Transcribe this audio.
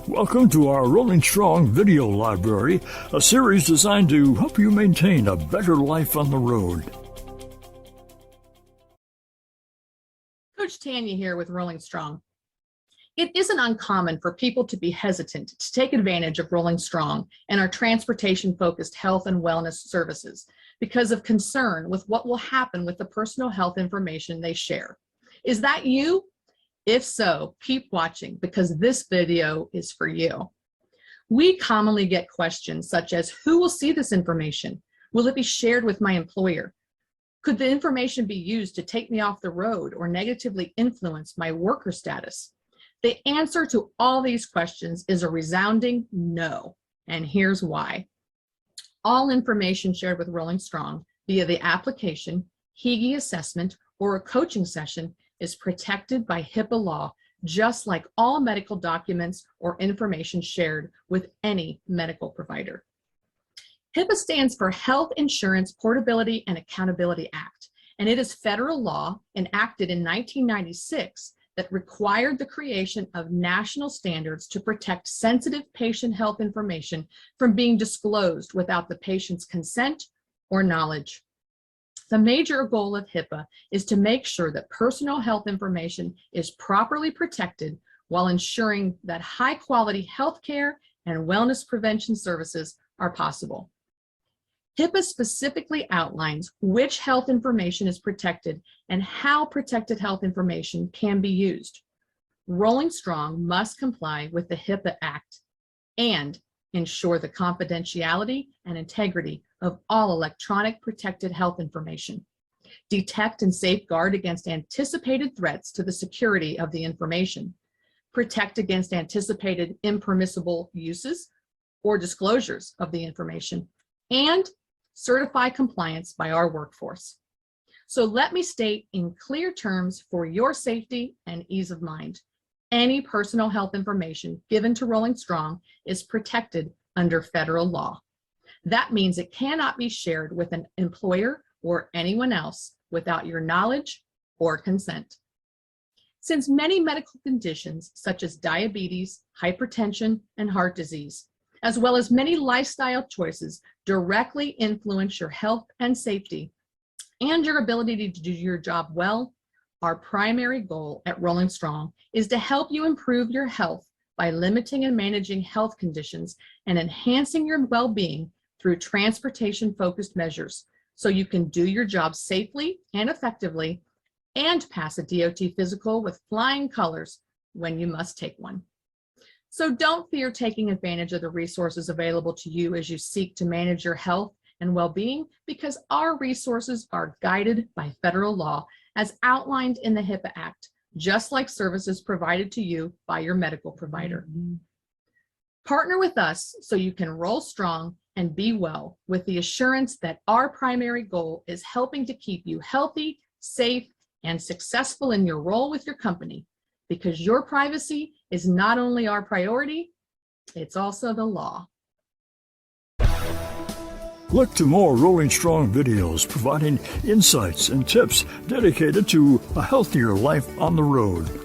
Welcome to our Rolling Strong video library, a series designed to help you maintain a better life on the road. Coach Tanya here with Rolling Strong. It isn't uncommon for people to be hesitant to take advantage of Rolling Strong and our transportation-focused health and wellness services because of concern with what will happen with the personal health information they share. Is that you? If so, keep watching because this video is for you. We commonly get questions such as, who will see this information? Will it be shared with my employer? Could the information be used to take me off the road or negatively influence my worker status? The answer to all these questions is a resounding no, and here's why. All information shared with Rolling Strong via the application, HIGI assessment, or a coaching session is protected by HIPAA law, just like all medical documents or information shared with any medical provider. HIPAA stands for Health Insurance Portability and Accountability Act, and it is federal law enacted in 1996 that required the creation of national standards to protect sensitive patient health information from being disclosed without the patient's consent or knowledge. The major goal of HIPAA is to make sure that personal health information is properly protected while ensuring that high-quality healthcare and wellness prevention services are possible. HIPAA specifically outlines which health information is protected and how protected health information can be used. Rolling Strong must comply with the HIPAA Act and ensure the confidentiality and integrity of all electronic protected health information, detect and safeguard against anticipated threats to the security of the information, protect against anticipated impermissible uses or disclosures of the information, and certify compliance by our workforce. So let me state in clear terms for your safety and ease of mind. Any personal health information given to Rolling Strong is protected under federal law. That means it cannot be shared with an employer or anyone else without your knowledge or consent. Since many medical conditions such as diabetes, hypertension, and heart disease, as well as many lifestyle choices directly influence your health and safety and your ability to do your job well, our primary goal at Rolling Strong is to help you improve your health by limiting and managing health conditions and enhancing your well-being through transportation-focused measures so you can do your job safely and effectively and pass a DOT physical with flying colors when you must take one. So don't fear taking advantage of the resources available to you as you seek to manage your health and well-being, because our resources are guided by federal law as outlined in the HIPAA Act, just like services provided to you by your medical provider. Partner with us so you can roll strong and be well with the assurance that our primary goal is helping to keep you healthy, safe, and successful in your role with your company, because your privacy is not only our priority, it's also the law. Look to more Rolling Strong videos providing insights and tips dedicated to a healthier life on the road.